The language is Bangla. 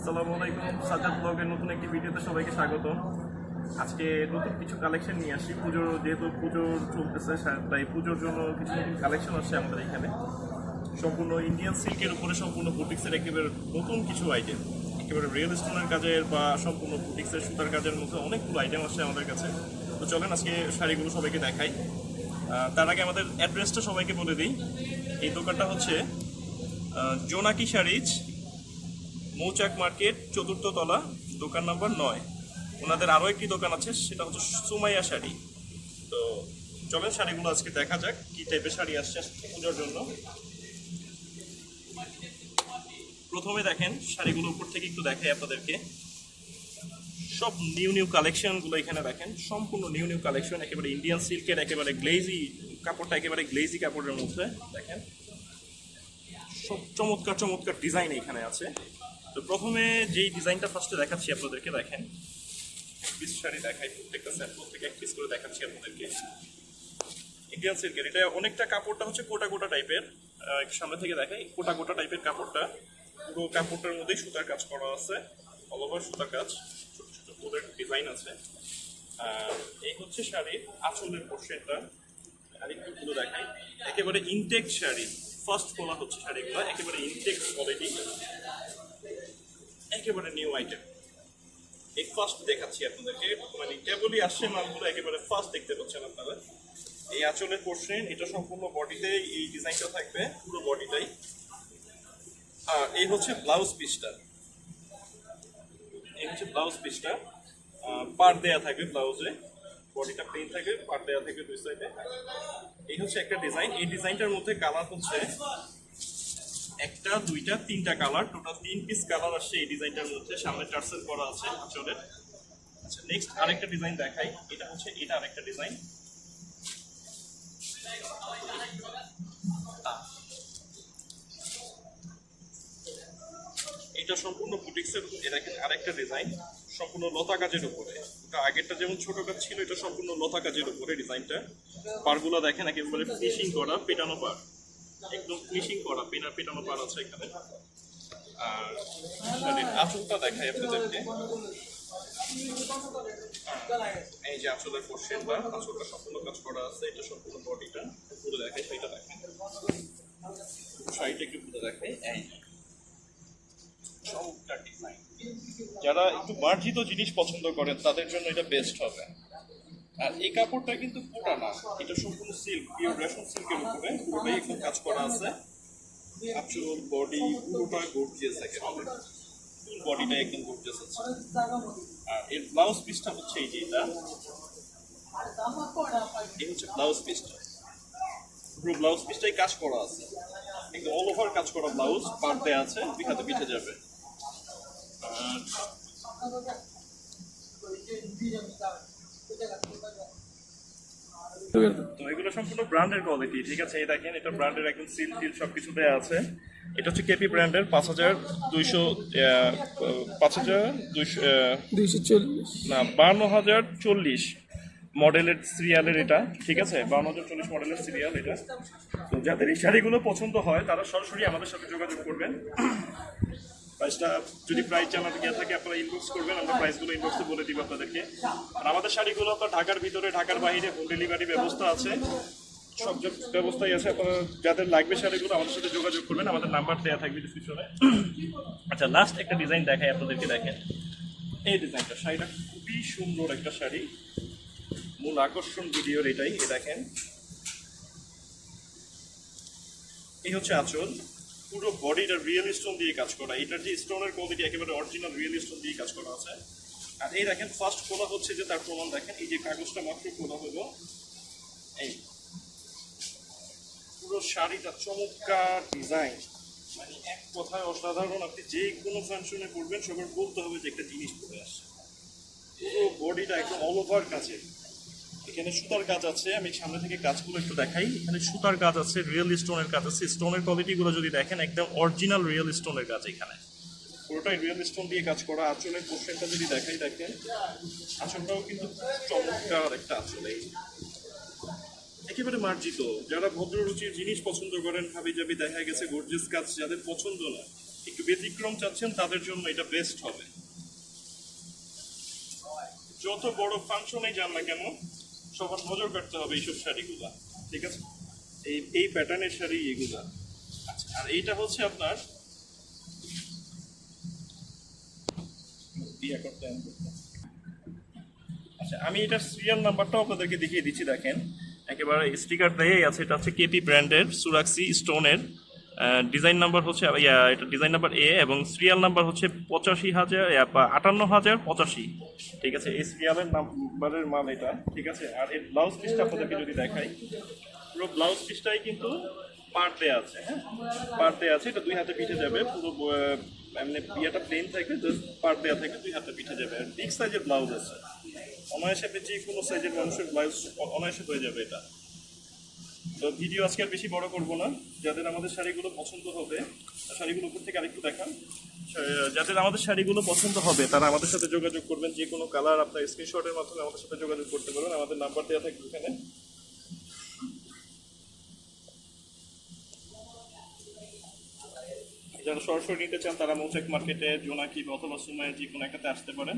আসসালামু আলাইকুম, সাজ্জাদ ব্লগের নতুন একটি ভিডিওতে সবাইকে স্বাগত। আজকে নতুন কিছু কালেকশন নিয়ে আসি। যেহেতু পুজো চলতেছে, তাই পুজোর জন্য কিছু নতুন কালেকশন আসছে আমাদের এখানে। সম্পূর্ণ ইন্ডিয়ান সিল্কের উপরে সম্পূর্ণ বুটিক্সের একেবারে নতুন কিছু আইটেম, একেবারে রিয়েল স্টোনের কাজের বা সম্পূর্ণ বুটিক্সের সুতার কাজের মধ্যে অনেকগুলো আইটেম আসছে আমাদের কাছে। তো চলেন আজকে শাড়িগুলো সবাইকে দেখাই। তার আগে আমাদের অ্যাড্রেসটা সবাইকে বলে দিই। এই দোকানটা হচ্ছে জোনাকি শাড়িজ, মৌচাক মার্কেট, ৪র্থ তলা, দোকান নাম্বার ৯। ওনাদের আরও একটি দোকান আছে, সেটা হচ্ছে সুমাইয়া শাড়ি। তো চলেন শাড়িগুলো আজকে দেখা যাক কি টাইপের শাড়ি আসছে পুজোর জন্য। প্রথমে দেখেন শাড়িগুলো উপর থেকে একটু দেখাই আপনাদেরকে। সব নিউ কালেকশনগুলো এখানে দেখেন, সম্পূর্ণ নিউ কালেকশন, একেবারে ইন্ডিয়ান সিল্কের, একেবারে গ্লেজি কাপড়টা, একেবারে গ্লেজি কাপড়ের মধ্যে দেখেন সব চমৎকার ডিজাইন এখানে আছে। তো প্রথমে যেই ডিজাইনটা ফার্স্টে দেখাচ্ছি আপনাদেরকে, দেখেন পিস শাড়ি দেখাই, প্রত্যেকটা সেট থেকে এক পিস করে দেখাচ্ছি আপনাদেরকে। ইন্ডিয়ান সিল্কের এটা অনেকটা কাপড়টা হচ্ছে কোটা টাইপের, সামনে থেকে দেখাই। কোটা টাইপের কাপড়টা, পুরো কাপড়টার মধ্যেই সুতার কাজ করা আছে, অল ওভার সুতার কাজ, ছোট ছোট ফুলের ডিজাইন আছে। এই হচ্ছে শাড়ির আঁচলের পোর্শনটা, আরেকটু পুরো দেখাই। একেবারে ইনটেক শাড়ি, ফার্স্ট খোলা হচ্ছে শাড়িগুলো, একেবারে ইনটেক কোয়ালিটি, একেবারে নিউ আইটেম। এই ফার্স্ট দেখাচ্ছি আপনাদেরকে, মানে কেবলই আসছে মালগুলো, একেবারে ফার্স্ট দেখতে পাচ্ছেন আপনারা। এই আঁচলের পোর্শন, এটা সম্পূর্ণ বডিতে এই ডিজাইনটা থাকবে, পুরো বডিটাই। আর এই হচ্ছে ব্লাউজ পিসটা, এই হচ্ছে ব্লাউজ পিসটা। পার দেয়া থাকবে ব্লাউজে, বডিটা প্লেন থাকবে, পার দেয়া থাকবে দুই সাইডে। এই হচ্ছে একটা ডিজাইন। এই ডিজাইনটার মধ্যে কালার হচ্ছে একটা, দুইটা, তিনটা কালার, টোটাল 3 পিস কালার আসছে এই ডিজাইনটার মধ্যে। সামনে টার্সেল করা আছে আঁচলের। আচ্ছা, নেক্সট আরেকটা ডিজাইন দেখাই। এটা হচ্ছে এটা আরেকটা ডিজাইন। এটা সম্পূর্ণ বুটিক্সের, এটা আরেকটা ডিজাইন, সম্পূর্ণ লতা কাজের উপরে। এটা আগেরটা যেমন ছোট কাজ ছিল, এটা সম্পূর্ণ লতা কাজের উপরে ডিজাইনটা। পারগুলো দেখেন একেবারে ফিনিশিং করা, পেটানো পার, একদম ফিনিশিং করা, পেটানো পার আছে এখানে। আর আঁচলটা দেখাই আপনাদেরকে। এই যে আঁচলের পোর্শনটা, আঁচলটা সম্পূর্ণ কাজ করা আছে, এটা সম্পূর্ণ বডিটা পুরো দেখাই। শাড়িটা দেখেন, শাড়িটা একটু পুরো দেখাই। এই চমৎকার ডিজাইন, যারা একটু মার্জিত জিনিস পছন্দ করেন তাদের জন্য এটা বেস্ট হবে। আর এই কাপড়টা কিন্তু কোটা না, এটা সম্পূর্ণ সিল্ক, পিওর রেশম সিল্কের উপরে পুরোটাই একদম কাজ করা আছে। আঁচল, বডি পুরোটা গর্জিয়াস, একেবারে ফুল বডিটা একদম গর্জিয়াস আছে। আর এর ব্লাউজ পিসটা হচ্ছে এই যে এটা, এই হচ্ছে ব্লাউজ পিসটা। পুরো ব্লাউজ পিসটাই কাজ করা আছে, একদম অল ওভার কাজ করা ব্লাউজ, পার দেয়া আছে, দুই হাতে পিঠে যাবে। তো এগুলো সম্পূর্ণ ব্র্যান্ডের কোয়ালিটি, ঠিক আছে। এই দেখেন, এটা ব্র্যান্ডের একদম সিল টিল সবকিছু দেওয়া আছে। এটা হচ্ছে কেপি ব্র্যান্ডের 5240 না 52040 মডেলের সিরিয়ালের এটা, ঠিক আছে। 52040 মডেলের সিরিয়াল এটা। তো যাদের এই শাড়িগুলো পছন্দ হয় তারা সরাসরি আমাদের সাথে যোগাযোগ করবেন। প্রাইসটা যদি প্রাইস জানাতে গিয়ে থাকে আপনারা ইনবক্স করবেন, আমরা প্রাইসগুলো ইনবক্সে বলে দিব আপনাদেরকে। আর আমাদের শাড়িগুলো আপনার ঢাকার ভিতরে, ঢাকার বাইরে হোম ডেলিভারি ব্যবস্থা আছে, সব ব্যবস্থাই আছে। আপনারা যাদের লাগবে শাড়িগুলো আমাদের সাথে যোগাযোগ করবেন, আমাদের নাম্বার দেওয়া থাকবে ডিসক্রিপশনে। আচ্ছা, লাস্ট একটা ডিজাইন দেখাই আপনাদেরকে, দেখেন এই ডিজাইনটা। শাড়িটা খুবই সুন্দর একটা শাড়ি, মূল আকর্ষণ ভিডিওর এটাই। এ দেখেন, এই হচ্ছে আঁচল, পুরো বডিটা রিয়েল স্টোন দিয়ে কাজ করা। এটার যে স্টোনের কোয়ালিটি, একেবারে অরিজিনাল রিয়েল স্টোন দিয়ে কাজ করা আছে। আর এই দেখেন ফার্স্ট খোলা হচ্ছে যে তার প্রমাণ দেখেন, এই যে কাগজটা মাত্র খোলা হলো। এই পুরো শাড়িটা চমৎকার ডিজাইন, মানে এক কথায় অসাধারণ। আপনি যে কোনো ফাংশনে পড়বেন সবার বলতে হবে যে একটা জিনিস পরে আসছে। পুরো বডিটা একদম অল ওভার কাজে, এখানে সুতার কাজ আছে। আমি সামনে থেকে কাজগুলো একটু দেখাই। এখানে সুতার কাজ আছে, রিয়েল স্টোনের কাজ আছে। স্টোনের কোয়ালিটিগুলো যদি দেখেন, একদম অরিজিনাল রিয়েল স্টোনের কাজ, এখানে পুরোটাই রিয়েল স্টোন দিয়ে কাজ করা। আঁচলের পোর্শনটা যদি দেখাই, দেখেন আঁচলটাও কিন্তু চমৎকার একটা আঁচল, একেবারে মার্জিত। যারা ভদ্র রুচির জিনিস পছন্দ করেন, হাবি জাবি দেখা গেছে গর্জিয়াস কাজ যাদের পছন্দ না, একটু ব্যতিক্রম চাচ্ছেন তাদের জন্য এটা বেস্ট হবে। যত বড় ফাংশনে যান না কেন সবার নজর কাটতে হবে এইসব শাড়িগুলা, ঠিক আছে? এই প্যাটার্নের শাড়ি এগুলা। আচ্ছা, আর এইটা হচ্ছে আপনার আচ্ছা, আমি এটার সিরিয়াল নাম্বারটাও আপনাদেরকে দেখিয়ে দিচ্ছি, দেখেন একেবারে স্টিকার দেয়াই আছে। এটা হচ্ছে কেপি ব্র্যান্ডের সুরাক্সি স্টোনের। ডিজাইন নাম্বার হচ্ছে এটা ডিজাইন নাম্বার এ এবং সিরিয়াল নাম্বার হচ্ছে 58,085, ঠিক আছে? এই সিরিয়ালের নাম্বারের মাল এটা, ঠিক আছে? আর এর ব্লাউজ পিসটা আপনাদেরকে যদি দেখাই, পুরো ব্লাউজ পিসটাই কিন্তু পার দেয়া আছে, হ্যাঁ পার দেয়া আছে। এটা 2 হাতে পিঠে যাবে, পুরো এমনি বিয়েটা প্লেন থাকে, জাস্ট পার দেয়া থাকে, 2 হাতে পিঠে যাবে। আর বিগ সাইজের ব্লাউজ আছে, অনায়াসে যে কোনো সাইজের মানুষের ব্লাউজ অনায়াসে হয়ে যাবে এটা। তো ভিডিও আজকে আর বেশি বড় করব না। যাদের আমাদের শাড়িগুলো পছন্দ হবে, শাড়িগুলো উপর থেকে আরেকটু দেখান। যাদের আমাদের শাড়িগুলো পছন্দ হবে তারা আমাদের সাথে যোগাযোগ করবেন। যে কোনো কালার আপনার স্ক্রিনশটের মাধ্যমে আমাদের সাথে যোগাযোগ করতে পারবেন। আমাদের নাম্বার দেওয়া থাকবে এখানে। যারা সরাসরি নিতে চান তারা মৌচাক মার্কেটে, জোনাকি অথবা সুমাইয়ের যে কোনো একটাতে আসতে পারেন।